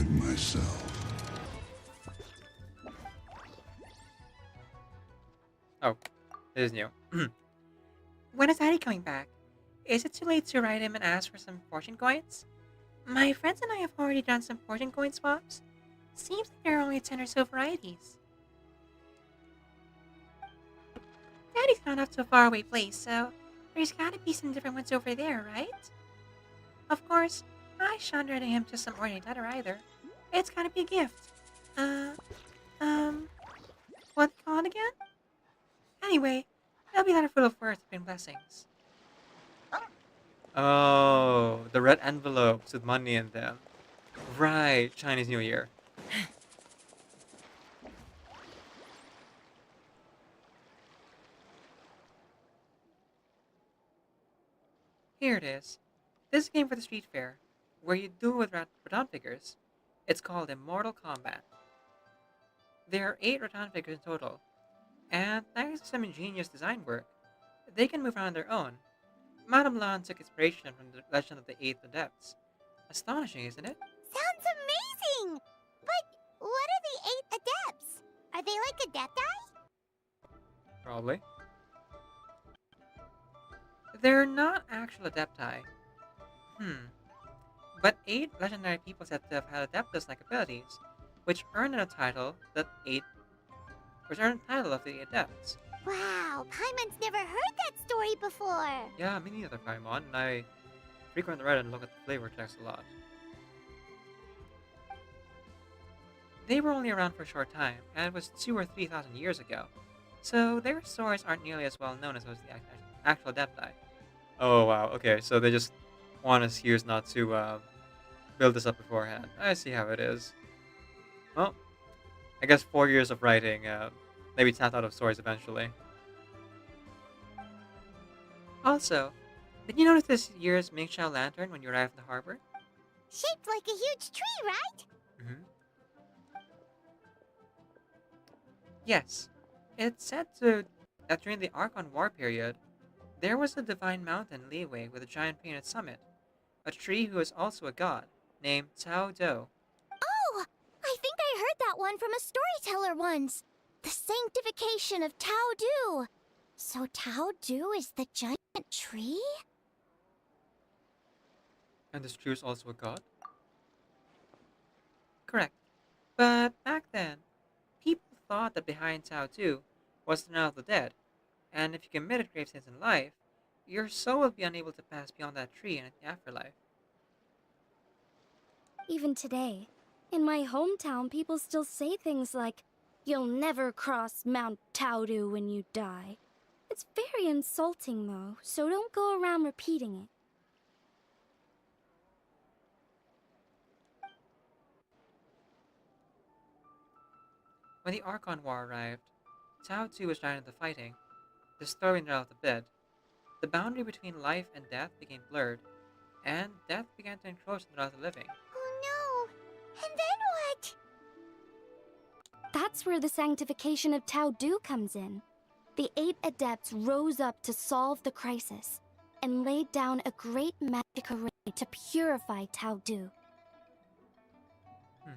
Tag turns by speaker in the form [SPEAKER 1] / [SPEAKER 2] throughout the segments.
[SPEAKER 1] enjoying myself.
[SPEAKER 2] Oh, it is new.
[SPEAKER 3] When is Daddy coming back? Is it too late to write him and ask for some fortune coins? My friends and I have already done some fortune coin swaps. Seems like there are only 10 or so varieties. Daddy's gone off to a faraway place, so there's gotta be some different ones over there, right? Of course, I shan't write him just some ordinary letter either. It's gotta be a gift. Uh, um, what do you call it again? Anyway, it'll be a letter full of words and blessings.
[SPEAKER 2] Oh, the red envelopes with money in them. Right, Chinese New Year.
[SPEAKER 3] Here it is. This is a game for the street fair, where you duel with rattan figures. It's called Immortal Combat. There are 8 rattan figures in total, and thanks to some ingenious design work, they can move on their own. Madame Lan took inspiration from the legend of the 8 Adepts. Astonishing, isn't it?
[SPEAKER 4] Sounds amazing! But what are the 8 adepts? Are they like adepti?
[SPEAKER 2] Probably.
[SPEAKER 3] They're not actual Adepti. But 8 legendary people said to have had Adeptus-like abilities, which earned them a title that 8 which earned the title of the Adepts.
[SPEAKER 4] Wow, Paimon's never heard that story before.
[SPEAKER 2] Yeah, me neither, Paimon, and I frequently read and look at the flavor text a lot.
[SPEAKER 3] They were only around for a short time, and it was 2 or 3,000 years ago, so their stories aren't nearly as well known as those of the actual Adepti.
[SPEAKER 2] Oh wow, okay, so they just want us here not to build this up beforehand. I see how it is. Well, I guess 4 years of writing maybe tapped out of stories eventually.
[SPEAKER 3] Also, did you notice this year's Mingxiao lantern when you arrived in the harbor?
[SPEAKER 4] Shaped like a huge tree, right?
[SPEAKER 3] Mm-hmm. Yes. It's said that during the Archon War period, there was a divine mountain leeway with a giant painted summit, a tree who is also a god, named Tao Do.
[SPEAKER 4] Oh, I think I heard that one from a storyteller once. The sanctification of Tao Du. So Tao Du is the giant tree?
[SPEAKER 2] And this tree is also a god?
[SPEAKER 3] Correct. But back then, people thought that behind Tao Do was the realm of the dead, and if you committed grave sins in life, your soul would be unable to pass beyond that tree in the afterlife.
[SPEAKER 5] Even today, in my hometown, people still say things like, "You'll never cross Mount Taudu when you die." It's very insulting, though, so don't go around repeating it.
[SPEAKER 3] When the Archon War arrived, Tao Tu was giant into fighting, destroying the realm of the dead. The boundary between life and death became blurred, and death began to encroach on the realm of the living.
[SPEAKER 4] Oh no! And then what?
[SPEAKER 5] That's where the sanctification of Tao Du comes in. The 8 adepts rose up to solve the crisis and laid down a great magic array to purify Tao Du.
[SPEAKER 3] Hmm.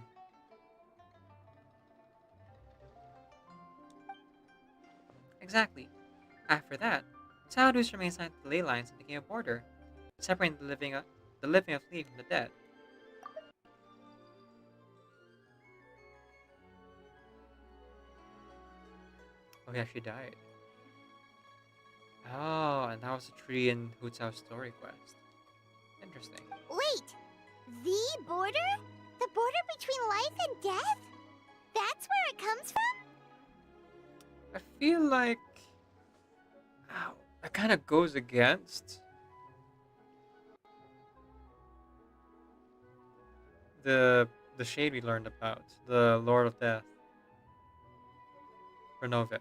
[SPEAKER 3] Exactly. After that, Tao Dus remained signed to the ley lines and became a border, separating the living of Lee from the dead.
[SPEAKER 2] Oh yeah, she died. Oh, and that was a tree in Hu Tao's story quest. Interesting.
[SPEAKER 4] Wait! The border? The border between life and death? That's where it comes from?
[SPEAKER 2] I feel like... Ow, that kind of goes against the shade we learned about, the Lord of Death, for Novit.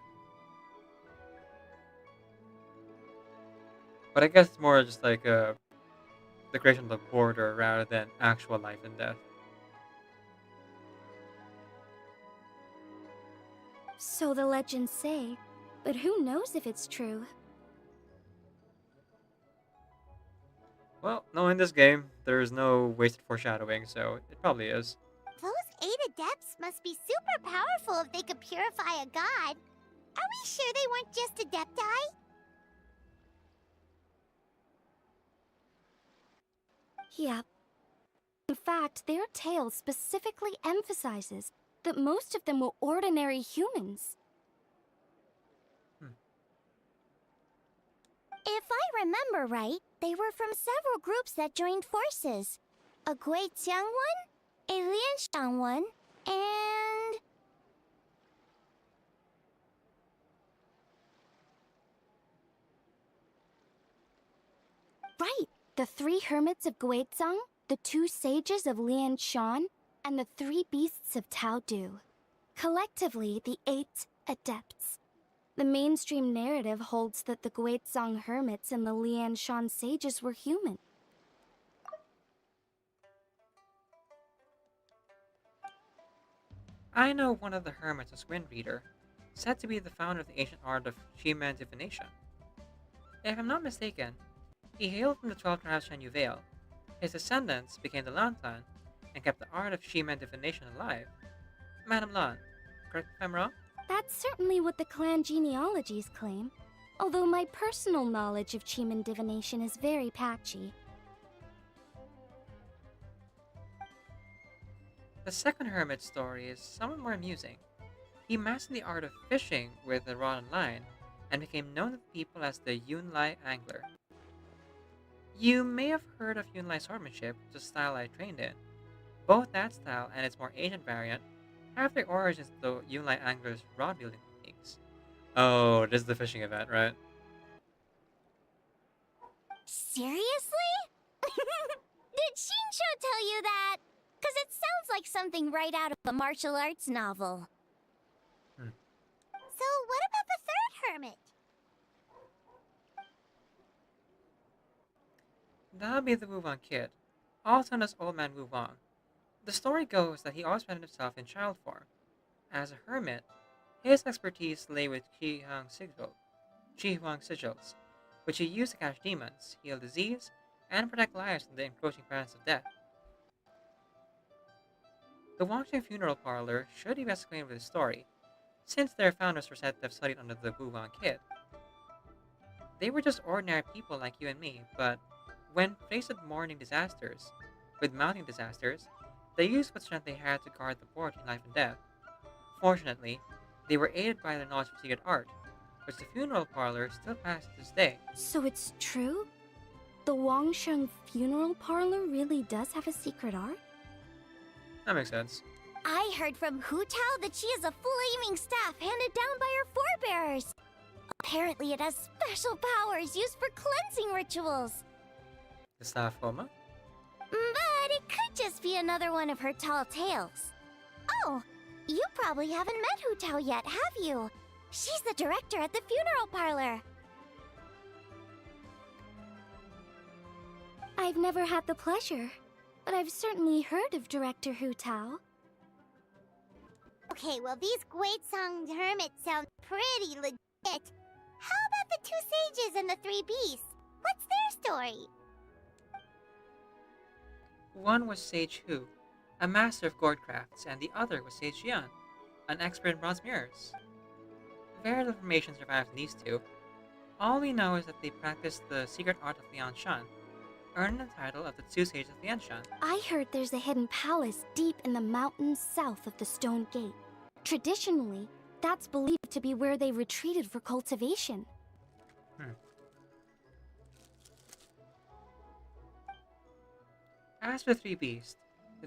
[SPEAKER 2] But I guess it's more just like the creation of the border rather than actual life and death.
[SPEAKER 5] So the legends say, but who knows if it's true?
[SPEAKER 2] Well, no, in this game, there is no wasted foreshadowing, so it probably is.
[SPEAKER 4] Those 8 adepts must be super powerful if they could purify a god. Are we sure they weren't just adepti?
[SPEAKER 5] Yep. In fact, their tale specifically emphasizes that most of them were ordinary humans.
[SPEAKER 4] If I remember right, they were from several groups that joined forces. A Guixiang one, a Lianshan one, and...
[SPEAKER 5] Right! The 3 hermits of Guizhang, the 2 sages of Lianshan, and the 3 beasts of Taodu. Collectively, the 8 adepts. The mainstream narrative holds that the Guizhang hermits and the Lianshan sages were human.
[SPEAKER 2] I know one of the hermits was Wind Reader, said to be the founder of the ancient art of Shimen divination. If I'm not mistaken, he hailed from the 12 tribes Shan Yu Vale. His descendants became the Lan clan and kept the art of Shimen divination alive. Madam Lan, correct me if I'm wrong?
[SPEAKER 5] That's certainly what the clan genealogies claim, although my personal knowledge of Chiman divination is very patchy.
[SPEAKER 2] The second hermit's story is somewhat more amusing. He mastered the art of fishing with a rod and line and became known to the people as the Yunlai Angler. You may have heard of Yunlai swordsmanship, the style I trained in. Both that style and its more ancient variant have their origins in the Yunlai Angler's rod wielding techniques. Oh, this is the fishing event, right?
[SPEAKER 4] Seriously? Did Shinsho tell you that? Because it sounds like something right out of a martial arts novel. So, what about the third hermit?
[SPEAKER 2] That would be the Wu Wang kid, also known as Old Man Wu Wang. The story goes that he always found himself in child form. As a hermit, his expertise lay with Qi Huang sigils, which he used to catch demons, heal disease, and protect lives from the encroaching presence of death. The Wangsheng funeral parlor should be best acquainted with the story, since their founders were said to have studied under the Wu Wang kid. They were just ordinary people like you and me, but when faced with mounting disasters, they used what strength they had to guard the board between life and death. Fortunately, they were aided by their knowledge of secret art, which the funeral parlor still passes to this day.
[SPEAKER 5] So it's true? The Wangsheng funeral parlor really does have a secret art?
[SPEAKER 2] That makes sense.
[SPEAKER 4] I heard from Hu Tao that she has a flaming staff handed down by her forebears. Apparently it has special powers used for cleansing rituals.
[SPEAKER 2] The staff coma?
[SPEAKER 4] But it could just be another one of her tall tales. Oh, you probably haven't met Hu Tao yet, have you? She's the director at the funeral parlor.
[SPEAKER 5] I've never had the pleasure, but I've certainly heard of Director Hu Tao.
[SPEAKER 4] Okay, well these Guizhang hermits sound pretty legit. How about the 2 sages and the 3 beasts? What's their story?
[SPEAKER 2] One was Sage Hu, a master of gourd crafts, and the other was Sage Yan, an expert in bronze mirrors. Very little information survives in these two. All we know is that they practiced the secret art of Lianshan, earning the title of the 2 sages of Lianshan.
[SPEAKER 5] I heard there's a hidden palace deep in the mountains south of the Stone Gate. Traditionally, that's believed to be where they retreated for cultivation.
[SPEAKER 2] As for the 3 beasts,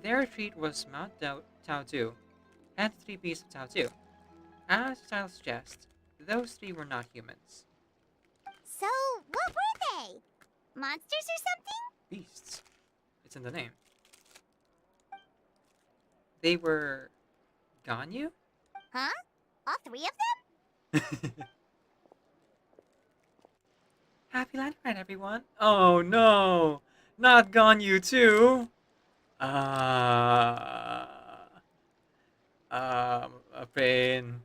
[SPEAKER 2] their retreat was Mount Taodu, and the 3 beasts of Taodu. As the title suggests, those 3 were not humans.
[SPEAKER 4] So, what were they? Monsters or something?
[SPEAKER 2] Beasts. It's in the name. They were... Ganyu?
[SPEAKER 4] Huh? All 3 of them?
[SPEAKER 2] Happy Lantern, everyone! Oh no! Not Ganyu too! A pain.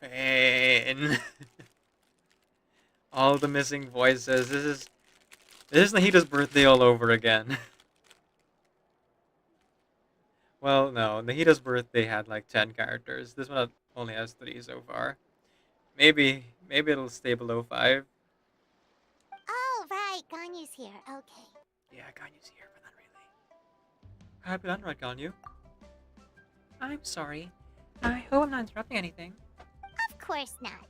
[SPEAKER 2] Pain. All the missing voices. This is Nahita's birthday all over again. Well, no. Nahita's birthday had like 10 characters. This one only has 3 so far. Maybe it'll stay below 5.
[SPEAKER 4] Oh, right, Ganyu's here. Okay.
[SPEAKER 2] Yeah, Ganyu's here, but not really. Happy done, right, Ganyu?
[SPEAKER 3] I'm sorry. I hope I'm not interrupting anything.
[SPEAKER 4] Of course not.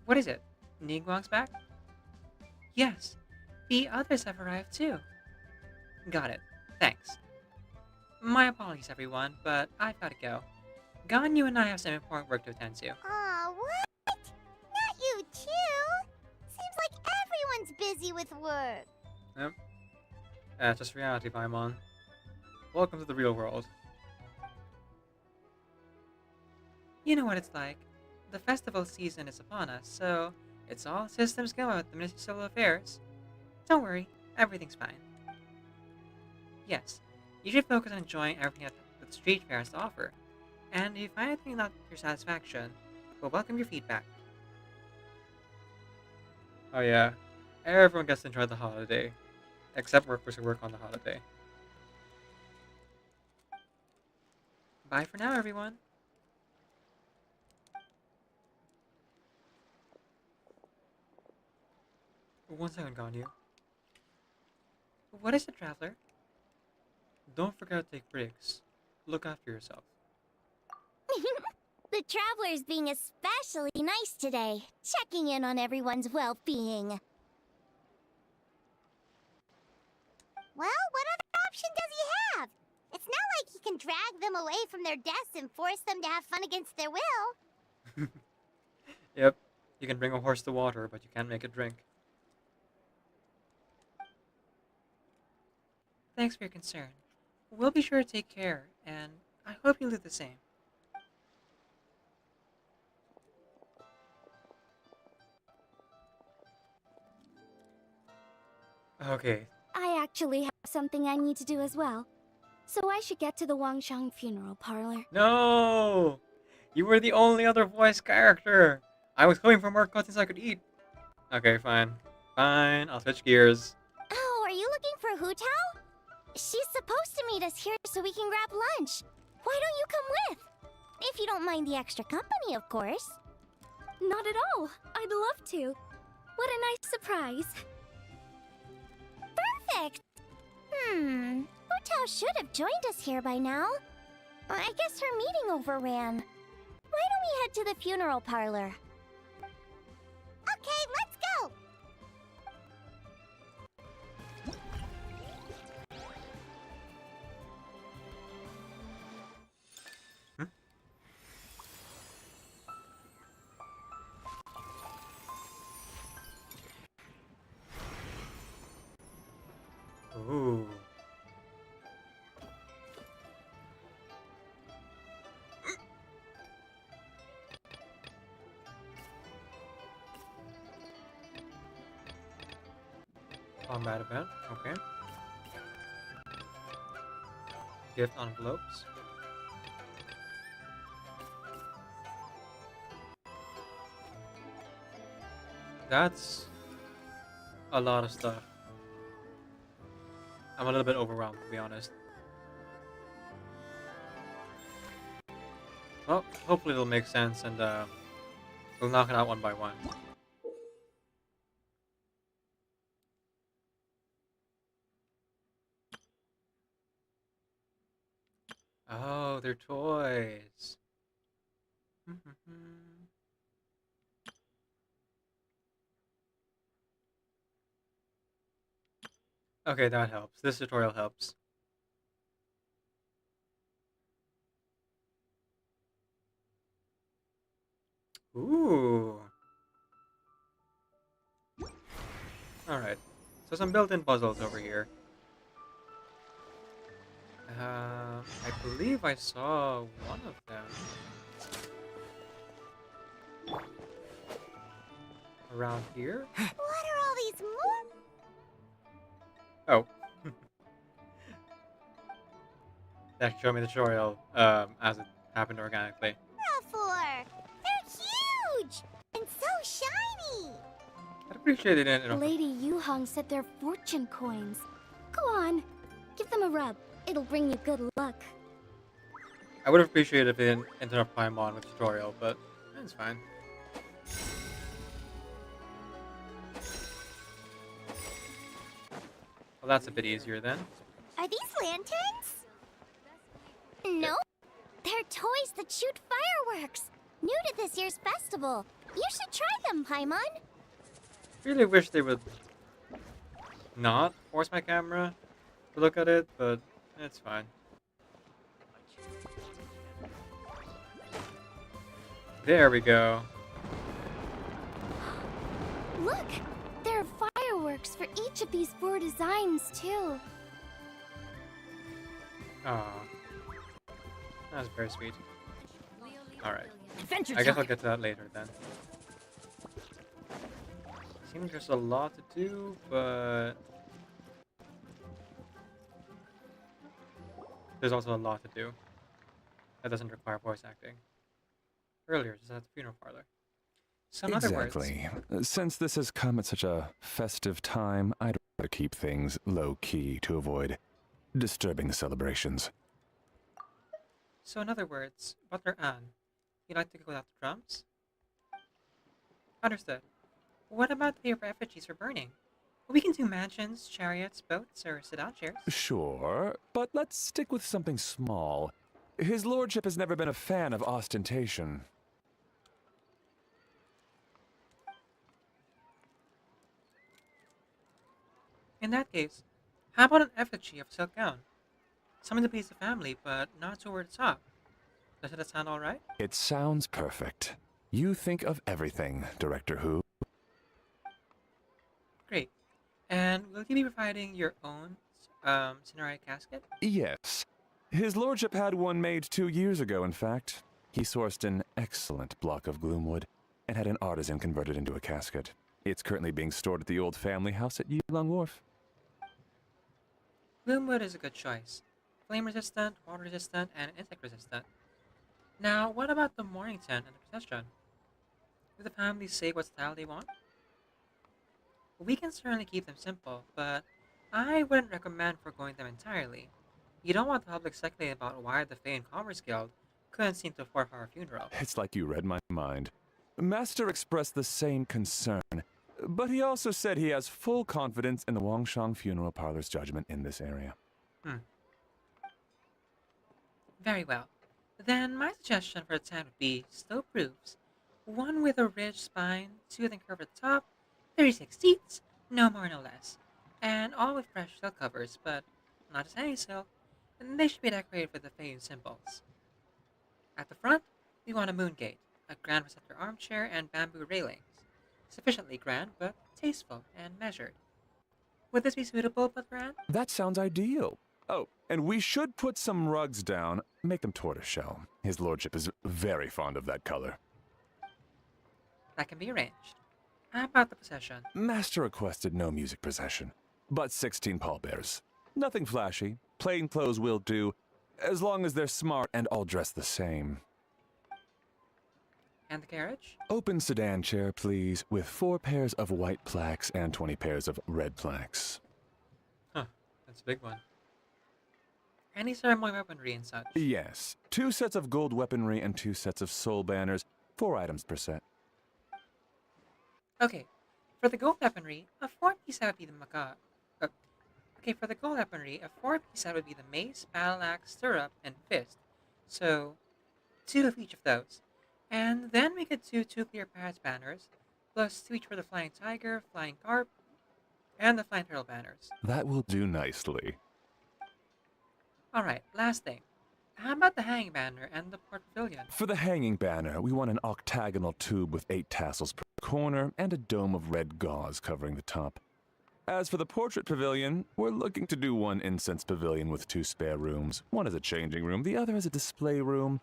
[SPEAKER 3] What is it? Ningguang's back? Yes. The others have arrived too. Got it. Thanks. My apologies, everyone, but I've got to go. Ganyu and I have some important work to attend to.
[SPEAKER 4] Aw, what? Not you too? Seems like everyone's busy with work.
[SPEAKER 2] Yep. That's just reality, Paimon. Welcome to the real world.
[SPEAKER 3] You know what it's like. The festival season is upon us, so it's all systems go at the Ministry of Civil Affairs. Don't worry, everything's fine. Yes, you should focus on enjoying everything that the street fair has to offer. And if you find anything not to your satisfaction, we'll welcome your feedback.
[SPEAKER 2] Oh yeah. Everyone gets to enjoy the holiday. Except workers who work on the holiday.
[SPEAKER 3] Bye for now, everyone.
[SPEAKER 2] One second, Ganyu.
[SPEAKER 3] What is it, Traveler?
[SPEAKER 2] Don't forget to take breaks. Look after yourself.
[SPEAKER 4] The traveler's being especially nice today, checking in on everyone's well-being. Well, what other option does he have? It's not like he can drag them away from their desks and force them to have fun against their will.
[SPEAKER 2] Yep. You can bring a horse to water, but you can't make it drink.
[SPEAKER 3] Thanks for your concern. We'll be sure to take care, and I hope you'll do the same.
[SPEAKER 2] Okay.
[SPEAKER 5] I actually have something I need to do as well. So I should get to the Wangshang funeral parlor.
[SPEAKER 2] No! You were the only other voice character! I was hoping for more cutscenes I could eat. Okay, fine. Fine, I'll switch gears.
[SPEAKER 4] Oh, are you looking for Hu Tao? She's supposed to meet us here so we can grab lunch. Why don't you come with? If you don't mind the extra company, of course.
[SPEAKER 5] Not at all. I'd love to. What a nice surprise.
[SPEAKER 4] Perfect! Hu Tao should have joined us here by now. I guess her meeting overran. Why don't we head to the funeral parlor? Okay, let's go!
[SPEAKER 2] Ooh. Combat event, okay. Gift envelopes. That's a lot of stuff. I'm a little bit overwhelmed, to be honest. Well, hopefully it'll make sense and we'll knock it out one by one. Oh, they're toys. Okay, that helps. This tutorial helps. Ooh. Alright. So some built-in puzzles over here. I believe I saw one of them. Around here?
[SPEAKER 4] What are all these more?
[SPEAKER 2] Oh. That showed me the tutorial as it happened organically.
[SPEAKER 4] For? They're huge! And so shiny!
[SPEAKER 2] I'd appreciate it in
[SPEAKER 5] Lady Yuhong said they're fortune coins. Go on, give them him a rub. It'll bring you good luck.
[SPEAKER 2] I would have appreciated if they didn't interrupt Paimon with tutorial, but it's fine. Well, that's a bit easier then.
[SPEAKER 4] Are these lanterns? No, they're toys that shoot fireworks. New to this year's festival. You should try them, Paimon.
[SPEAKER 2] Really wish they would not force my camera to look at it, but it's fine. There we go.
[SPEAKER 5] Look! There are fireworks for each of these 4 designs, too.
[SPEAKER 2] Aw. That was very sweet. Alright.
[SPEAKER 3] Adventure
[SPEAKER 2] I guess I'll get to that later then. Seems there's a lot to do, but there's also a lot to do that doesn't require voice acting. Earlier, just at the funeral parlor. So in other words,
[SPEAKER 1] Exactly. Since this has come at such a festive time, I'd rather keep things low-key to avoid disturbing the celebrations.
[SPEAKER 3] Butler Anne, you like to go without the drums? Understood. What about the paper effigies for burning? We can do mansions, chariots, boats, or sedan chairs.
[SPEAKER 1] Sure, but let's stick with something small. His lordship has never been a fan of ostentation.
[SPEAKER 3] In that case, how about an effigy of a silk gown? Something to please the family, but not too over the top. Does that sound alright?
[SPEAKER 1] It sounds perfect. You think of everything, Director Who.
[SPEAKER 3] Great. And will you be providing your own Cineri casket?
[SPEAKER 1] Yes. His lordship had one made 2 years ago, in fact. He sourced an excellent block of gloomwood and had an artisan convert it into a casket. It's currently being stored at the old family house at Yulong Wharf.
[SPEAKER 3] Gloomwood is a good choice. Flame resistant, water resistant, and insect resistant. Now, what about the mourning tent and the procession? Do the family say what style they want? We can certainly keep them simple, but I wouldn't recommend foregoing them entirely. You don't want the public speculating about why the Fae and Commerce Guild couldn't seem to afford our funeral.
[SPEAKER 1] It's like you read my mind. Master expressed the same concern, but he also said he has full confidence in the Wangshang Funeral Parlor's judgment in this area.
[SPEAKER 3] Very well. Then my suggestion for the tent would be slope roofs. One with a ridged spine, smooth and curved at the top, 36 seats, no more no less. And all with fresh silk covers, but not just any silk, and they should be decorated with the Feyun symbols. At the front, we want a moon gate, a grand receptor armchair, and bamboo railings. Sufficiently grand, but tasteful and measured. Would this be suitable, Butler Anne?
[SPEAKER 1] That sounds ideal. Oh, and we should put some rugs down. Make them tortoiseshell. His lordship is very fond of that color.
[SPEAKER 3] That can be arranged. How about the procession?
[SPEAKER 1] Master requested no music procession, but 16 pallbearers. Nothing flashy. Plain clothes will do, as long as they're smart and all dressed the same.
[SPEAKER 3] And the carriage?
[SPEAKER 1] Open sedan chair, please, with 4 pairs of white plaques and 20 pairs of red plaques.
[SPEAKER 2] Huh, that's a big one.
[SPEAKER 3] Any ceremony weaponry and such?
[SPEAKER 1] Yes, 2 sets of gold weaponry and 2 sets of soul banners, 4 items per set.
[SPEAKER 3] Okay, for the gold weaponry, a 4-piece set would be the for the gold weaponry, a 4-piece set would be the mace, battle axe, stirrup, and fist. So, 2 of each of those. And then we could do 2 clear pads banners, plus 2 each for the flying tiger, flying carp, and the flying turtle banners.
[SPEAKER 1] That will do nicely.
[SPEAKER 3] Alright, last thing. How about the hanging banner and the port pavilion?
[SPEAKER 1] For the hanging banner, we want an octagonal tube with 8 tassels per corner and a dome of red gauze covering the top. As for the portrait pavilion, we're looking to do 1 incense pavilion with 2 spare rooms. One is a changing room, the other is a display room,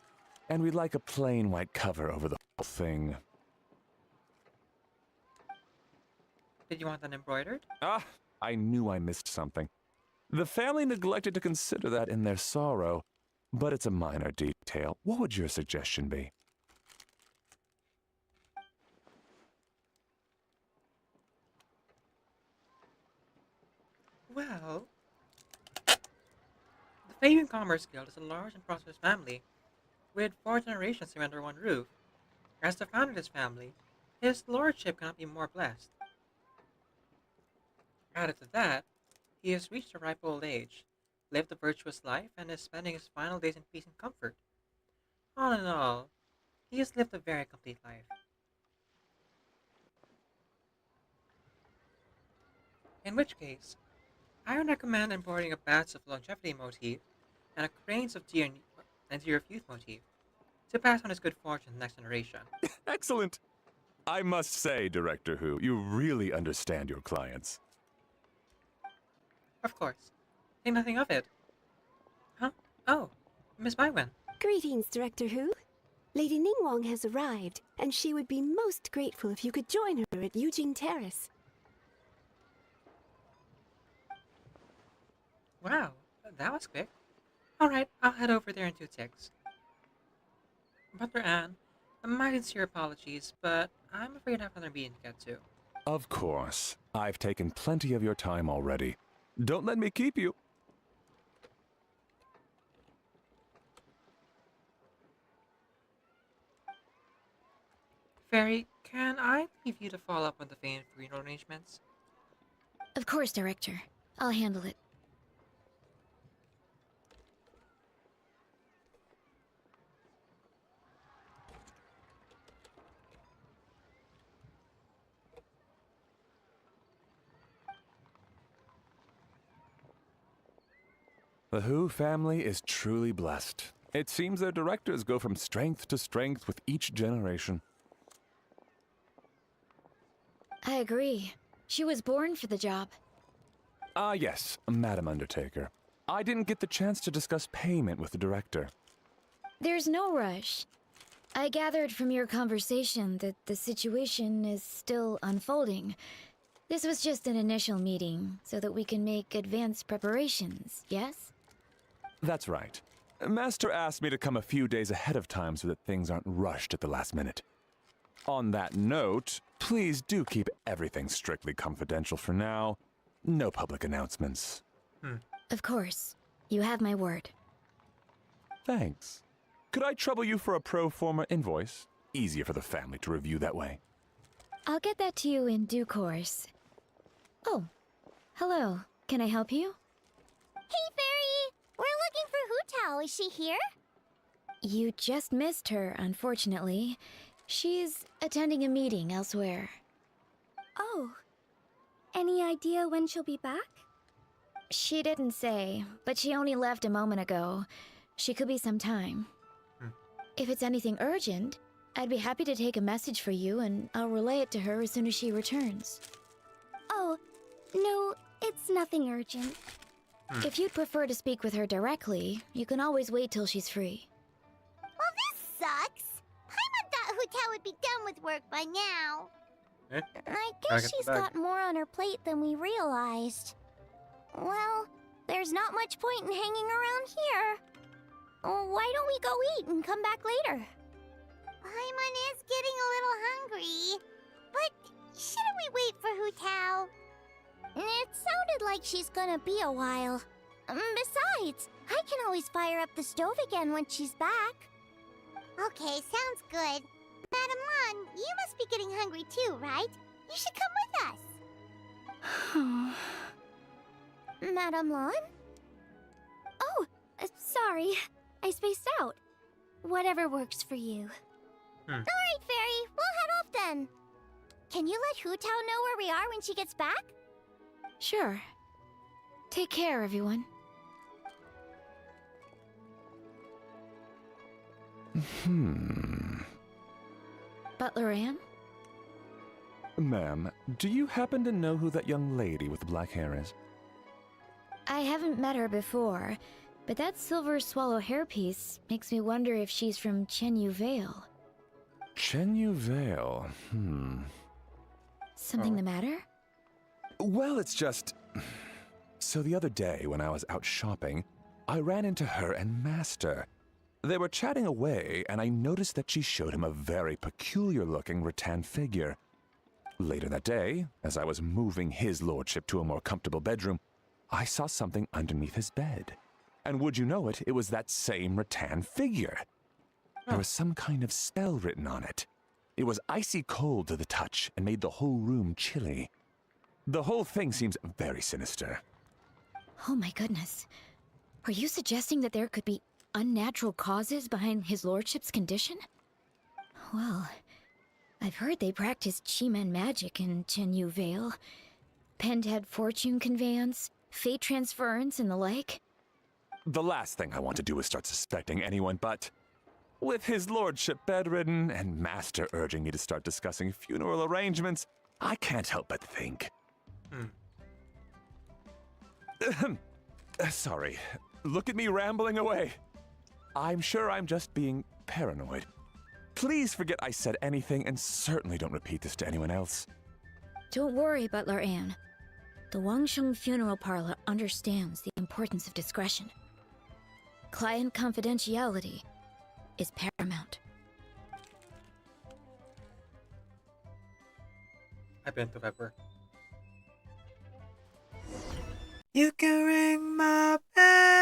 [SPEAKER 1] and we'd like a plain white cover over the whole thing.
[SPEAKER 3] Did you want them embroidered?
[SPEAKER 1] Ah, I knew I missed something. The family neglected to consider that in their sorrow, but it's a minor detail. What would your suggestion be?
[SPEAKER 3] Well, Clayton Commerce Guild is a large and prosperous family, with 4 generations living under one roof. As the founder of this family, his lordship cannot be more blessed. Added to that, he has reached a ripe old age, lived a virtuous life, and is spending his final days in peace and comfort. All in all, he has lived a very complete life. In which case, I would recommend importing a Bats of Longevity motif and a Cranes of Deer and Deer of Youth motif to pass on his good fortune to the next generation.
[SPEAKER 1] Excellent! I must say, Director Who, you really understand your clients.
[SPEAKER 3] Of course. Think nothing of it. Huh? Oh, Miss Baiwen.
[SPEAKER 6] Greetings, Director Who. Lady Ningguang has arrived, and she would be most grateful if you could join her at Eugene Terrace.
[SPEAKER 3] Wow, that was quick. Alright, I'll head over there in 2 ticks. Butler Anne, my sincere apologies, but I'm afraid I have another meeting to get to.
[SPEAKER 1] Of course. I've taken plenty of your time already. Don't let me keep you.
[SPEAKER 3] Fairy, can I leave you to follow up on the funeral arrangements?
[SPEAKER 5] Of course, Director. I'll handle it.
[SPEAKER 1] The Who family is truly blessed. It seems their directors go from strength to strength with each generation.
[SPEAKER 5] I agree. She was born for the job.
[SPEAKER 1] Ah, yes, Madam Undertaker. I didn't get the chance to discuss payment with the director.
[SPEAKER 5] There's no rush. I gathered from your conversation that the situation is still unfolding. This was just an initial meeting, so that we can make advanced preparations, yes?
[SPEAKER 1] That's right. Master asked me to come a few days ahead of time so that things aren't rushed at the last minute. On that note, please do keep everything strictly confidential for now. No public announcements.
[SPEAKER 5] Of course. You have my word.
[SPEAKER 1] Thanks. Could I trouble you for a pro forma invoice? Easier for the family to review that way.
[SPEAKER 5] I'll get that to you in due course. Oh, hello. Can I help you?
[SPEAKER 4] Hey, Fairy! We're looking for Hu Tao. Is she here?
[SPEAKER 5] You just missed her, unfortunately. She's attending a meeting elsewhere.
[SPEAKER 6] Oh. Any idea when she'll be back?
[SPEAKER 5] She didn't say, but she only left a moment ago. She could be some time. If it's anything urgent, I'd be happy to take a message for you and I'll relay it to her as soon as she returns.
[SPEAKER 6] Oh, no, it's nothing urgent.
[SPEAKER 5] If you'd prefer to speak with her directly, you can always wait till she's free.
[SPEAKER 4] Well, this sucks. Paimon thought Hu Tao would be done with work by now.
[SPEAKER 2] Eh?
[SPEAKER 4] I
[SPEAKER 2] Back
[SPEAKER 4] guess
[SPEAKER 2] at the
[SPEAKER 4] she's
[SPEAKER 2] bag.
[SPEAKER 4] got more on her plate than we realized. Well, there's not much point in hanging around here. Why don't we go eat and come back later? Paimon is getting a little hungry. But shouldn't we wait for Hu Tao? It sounded like she's gonna be a while. Besides, I can always fire up the stove again when she's back. Okay, sounds good. Madam Lan, you must be getting hungry too, right? You should come with us. Madam Lan?
[SPEAKER 6] Oh, sorry. I spaced out. Whatever works for you.
[SPEAKER 4] Alright, Fairy, we'll head off then. Can you let Hu Tao know where we are when she gets back?
[SPEAKER 5] Sure. Take care, everyone. Butler Anne?
[SPEAKER 1] Ma'am, do you happen to know who that young lady with the black hair is?
[SPEAKER 5] I haven't met her before, but that silver swallow hairpiece makes me wonder if she's from Ganyu Vale.
[SPEAKER 1] Ganyu Vale,
[SPEAKER 5] Something the matter?
[SPEAKER 1] Well, it's just... So the other day, when I was out shopping, I ran into her and Master. They were chatting away, and I noticed that she showed him a very peculiar-looking rattan figure. Later that day, as I was moving his lordship to a more comfortable bedroom, I saw something underneath his bed. And would you know it, it was that same rattan figure. There was some kind of spell written on it. It was icy cold to the touch and made the whole room chilly. The whole thing seems very sinister.
[SPEAKER 7] Oh my goodness. Are you suggesting that there could be unnatural causes behind his lordship's condition? Well, I've heard they practice Chi-Man magic in Ganyu Vale. Pendhead fortune conveyance, fate transference, and the like.
[SPEAKER 1] The last thing I want to do is start suspecting anyone, but with his lordship bedridden and Master urging me to start discussing funeral arrangements, I can't help but think. Sorry. Look at me rambling away. I'm sure I'm just being paranoid. Please forget I said anything, and certainly don't repeat this to anyone else.
[SPEAKER 7] Don't worry, Butler Anne. The Wangsheng Funeral Parlor understands the importance of discretion. Client confidentiality is paramount.
[SPEAKER 2] I've been to Pepper. You can ring my bell.